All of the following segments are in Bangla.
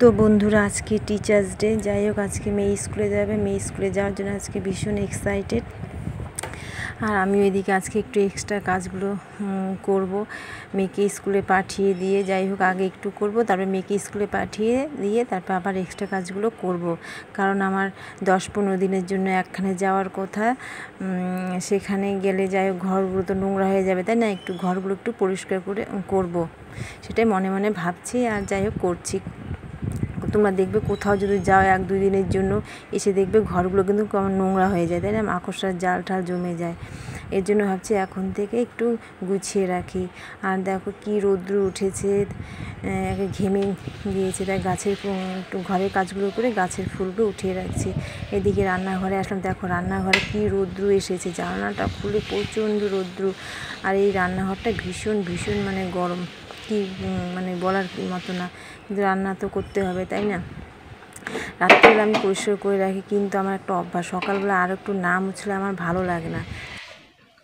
তো বন্ধুরা আজকে টিচার্স ডে, যাই হোক আজকে মেয়ে স্কুলে যাবে। মেয়ে স্কুলে যাওয়ার জন্য আজকে ভীষণ এক্সাইটেড। আর আমি ওইদিকে আজকে একটু এক্সট্রা কাজগুলো করব, মেয়েকে স্কুলে পাঠিয়ে দিয়ে। যাই হোক আগে একটু করব, তারপরে মেয়েকে স্কুলে পাঠিয়ে দিয়ে তারপর আবার এক্সট্রা কাজগুলো করব। কারণ আমার 10-15 দিনের জন্য একখানে যাওয়ার কথা। সেখানে গেলে যাই হোক ঘরগুলো তো নোংরা হয়ে যাবে, তাই না? একটু ঘরগুলো একটু পরিষ্কার করে করব, সেটাই মনে মনে ভাবছি। আর যাই হোক করছি। তোমরা দেখবে কোথাও যদি যাও 1-2 দিনের জন্য, এসে দেখবে ঘরগুলো কিন্তু কেমন নোংরা হয়ে যায়, তাই না? মাকড়সার জাল ঠাল জমে যায়। এর জন্য ভাবছি এখন থেকে একটু গুছিয়ে রাখি। আর দেখো কি রৌদ্র উঠেছে, ঘেমে গিয়েছে, তাই গাছের একটু ঘরের কাজগুলো করে গাছের ফুলগুলো উঠিয়ে রাখছি। এদিকে রান্নাঘরে আসলাম, দেখো রান্নাঘরে কি রৌদ্র এসেছে, জানালাটা খুলে প্রচণ্ড রৌদ্র। আর এই রান্নাঘরটা ভীষণ ভীষণ মানে গরম, কি মানে বলার মতো না। কিন্তু রান্না তো করতে হবে, তাই না? রাত্রিবেলা আমি পরিষ্কার করে রাখি, কিন্তু আমার একটা অভ্যাস, সকালবেলা আর একটু না মুছলে আমার ভালো লাগে না।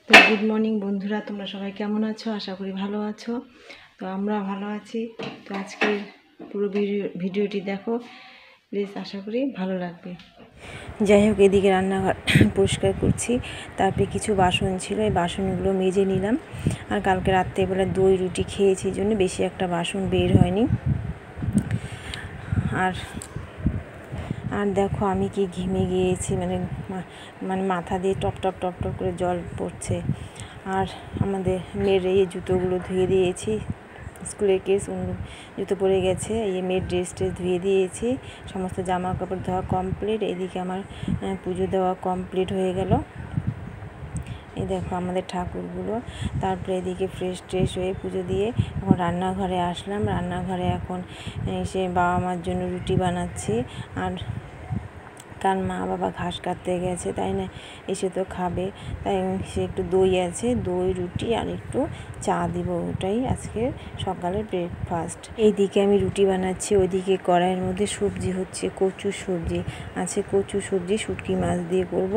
তো গুড মর্নিং বন্ধুরা, তোমরা সবাই কেমন আছো? আশা করি ভালো আছো। তো আমরা ভালো আছি। তো আজকে পুরো ভিডিওটি দেখো প্লিজ, আশা করি ভালো লাগবে। যাই হোক এদিকে রান্নাঘর পরিষ্কার করছি, তারপরে কিছু বাসন ছিল, এই বাসনগুলো মেজে নিলাম। আর কালকে রাত্রেবেলা দই রুটি খেয়েছি, জন্য বেশি একটা বাসন বের হয়নি। আর দেখো আমি কি ঘেমে গিয়েছি, মানে মাথা দিয়ে টপ টপ টপ টপ করে জল পড়ছে। আর আমাদের মেয়ের এই জুতোগুলো ধুয়ে দিয়েছি, স্কুলের কেস জুতো পরে গেছে। এই মেয়ের ড্রেস ধুয়ে দিয়েছি, সমস্ত জামা কাপড় ধোয়া কমপ্লিট। এদিকে আমার পুজো দেওয়া কমপ্লিট হয়ে গেল। এই দেখো আমাদের ঠাকুরগুলো। তারপরে এদিকে ফ্রেশ ট্রেশ হয়ে পুজো দিয়ে এখন রান্নাঘরে আসলাম। রান্নাঘরে এখন এসে বাবা মার জন্য রুটি বানাচ্ছি। আর কারণ মা বাবা ঘাস কাটতে গেছে, তাই না? এসে তো খাবে, তাই সে একটু দই আছে, দই রুটি আর একটু চা দিব, ওটাই আজকে সকালের ব্রেকফাস্ট। এইদিকে আমি রুটি বানাচ্ছি, ওইদিকে কড়াইয়ের মধ্যে সবজি হচ্ছে, কচু সবজি আছে। কচু সবজি শুটকি মাছ দিয়ে করব,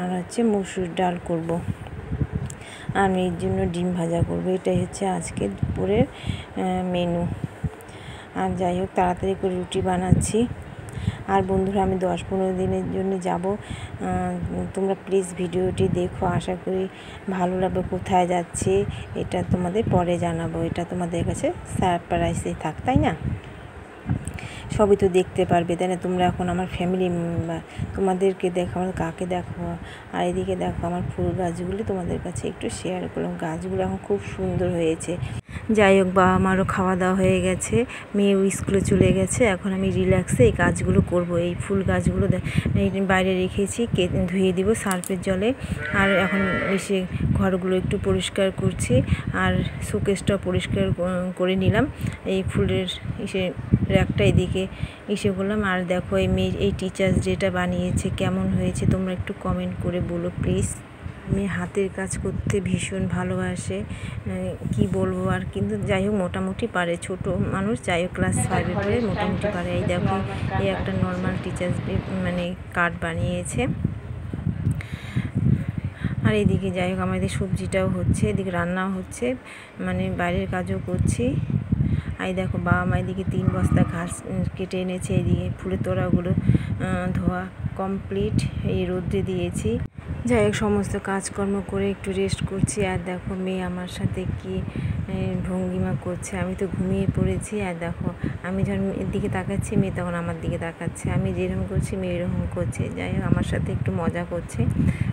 আর হচ্ছে মসুর ডাল করব, আর মেয়ের জন্য ডিম ভাজা করব। এটাই হচ্ছে আজকে দুপুরের মেনু। আর যাই হোক তাড়াতাড়ি করে রুটি বানাচ্ছি। আর বন্ধুরা আমি 10-15 দিনের জন্য যাব, তোমরা প্লিজ ভিডিওটি দেখো, আশা করি ভালো লাগবে। কোথায় যাচ্ছে এটা তোমাদের পরে জানাবো, এটা তোমাদের কাছে সারপ্রাইজই থাক, তাই না? সবই তো দেখতে পারবে, তাই না? তোমরা এখন আমার ফ্যামিলি মেম্বার, তোমাদেরকে দেখো, আমার কাকে দেখো। আর এদিকে দেখো আমার ফুল গাছগুলি তোমাদের কাছে একটু শেয়ার করলাম। গাছগুলো এখন খুব সুন্দর হয়েছে। যাই হোক বাবা মারও খাওয়া দাওয়া হয়ে গেছে, মেয়েও স্কুলে চলে গেছে। এখন আমি রিল্যাক্সে এই কাজগুলো করব। এই ফুল গাছগুলো বাইরে রেখেছি, ধুয়ে দিব সার্ফের জলে। আর এখন এসে ঘরগুলো একটু পরিষ্কার করছি, আর শোকেসটাও পরিষ্কার করে নিলাম। এই ফুলের র্যাকটা এদিকে এসে করলাম। আর দেখো এই মেয়ে এই টিচার্স ডেটা বানিয়েছে, কেমন হয়েছে তোমরা একটু কমেন্ট করে বলো প্লিজ। আমি হাতের কাজ করতে ভীষণ ভালোবাসে, কি বলবো আর। কিন্তু যাই হোক মোটামুটি পারে, ছোট মানুষ, যাই হোক ক্লাস 5-এ পড়ে, মোটামুটি পারে। এই দেখো এই একটা নর্মাল টিচার্স মানে কার্ড বানিয়েছে। আর এদিকে যাই হোক আমাদের সবজিটাও হচ্ছে, এদিকে রান্নাও হচ্ছে, মানে বাইরের কাজও করছি। এই দেখো বাবা মা এদিকে 3 বস্তা ঘাস কেটে এনেছে। এদিকে ফুলের তোড়াগুলো ধোয়া কমপ্লিট, এই রোদ্রে দিয়েছি। যাই হোক সমস্ত কাজকর্ম করে একটু রেস্ট করছি। আর দেখো মেয়ে আমার সাথে কি ভঙ্গিমা করছে, আমি তো ঘুমিয়ে পড়েছি। আর দেখো আমি যখন এর দিকে তাকাচ্ছি, মেয়ে তখন আমার দিকে তাকাচ্ছে, আমি যেরকম করছি মেয়ে এরকম করছে। যাই হোক আমার সাথে একটু মজা করছে,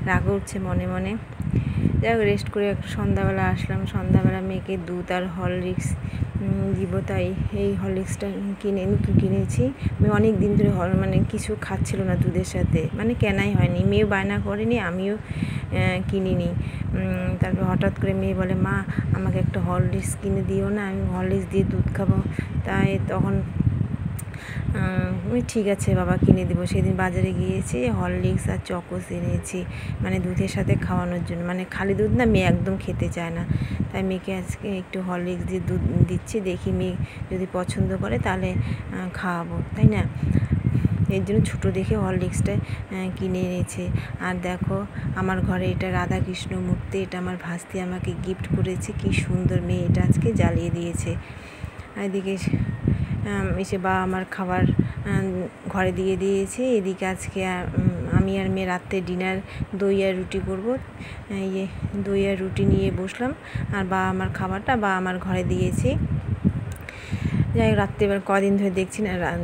রাগও উঠছে মনে মনে। যাই হোক রেস্ট করে একটু সন্ধ্যাবেলা আসলাম। সন্ধ্যাবেলা মেয়েকে দুধ আর হরলিক্স দিব, তাই এই হরলিক্সটা কিনেছি। মেয়ে অনেক দিন ধরে মানে কিছু খাচ্ছিল না দুধের সাথে, মানে কেনাই হয়নি, মেয়েও বায়না করেনি, আমিও কিনিনি। তারপর হঠাৎ করে মেয়ে বলে মা আমাকে একটা হরলিক্স কিনে দিও না, আমি হরলিক্স দিয়ে দুধ খাবো। তাই তখন ঠিক আছে বাবা কিনে দেবো। সেদিন বাজারে গিয়েছি, হরলিক্স আর চকোস এনেছি, মানে দুধের সাথে খাওয়ানোর জন্য। মানে খালি দুধ না, মেয়ে একদম খেতে চায় না, তাই মেয়েকে আজকে একটু হরলিক্স দিয়ে দুধ দিচ্ছি। দেখি মেয়ে যদি পছন্দ করে তাহলে খাওয়াবো, তাই না? এর জন্য ছোটো দেখে হরলিক্সটা কিনে এনেছে। আর দেখো আমার ঘরে এটা রাধাকৃষ্ণ মূর্তি, এটা আমার ভাস্তি আমাকে গিফট করেছে, কি সুন্দর। মেয়ে এটা আজকে জ্বালিয়ে দিয়েছে। এদিকে এসে বাবা আমার খাবার ঘরে দিয়ে দিয়েছে। এদিকে আজকে আমি আর মেয়ে রাত্রে ডিনার দই আর রুটি করবো। দই আর রুটি নিয়ে বসলাম, আর বাবা আমার খাবারটা বাবা আমার ঘরে দিয়েছে। যাই হোক, রাত্রে এবার কদিন ধরে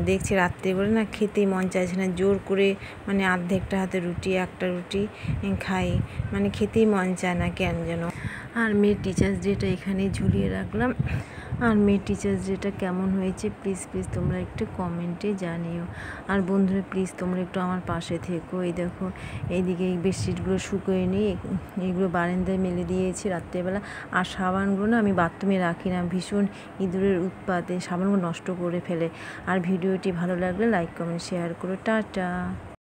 দেখছি রাত্রে করে না খেতেই মন চাইছে না, জোর করে মানে অর্ধেকটা হাতে রুটি, একটা রুটি খাই, মানে খেতেই মন চায় না কেন যেন। আর মেয়ের টিচার্স ডেটা এখানে ঝুলিয়ে রাখলাম। আর মেয়ের টিচার্স ডেটা কেমন হয়েছে প্লিজ তোমরা একটু কমেন্টে জানিও। আর বন্ধুরা প্লিজ তোমরা একটু আমার পাশে থেকো। এই দেখো, এইদিকে এই বেডশিটগুলো শুকোয় নিয়ে এইগুলো বারান্দায় মেলে দিয়েছি রাত্রেবেলা। আর সাবানগুলো না আমি বাথরুমে রাখি না, ভীষণ ইঁদুরের উৎপাতে সাবানগুলো নষ্ট করে ফেলে। আর ভিডিওটি ভালো লাগলে লাইক কমেন্ট শেয়ার করো। টাটা।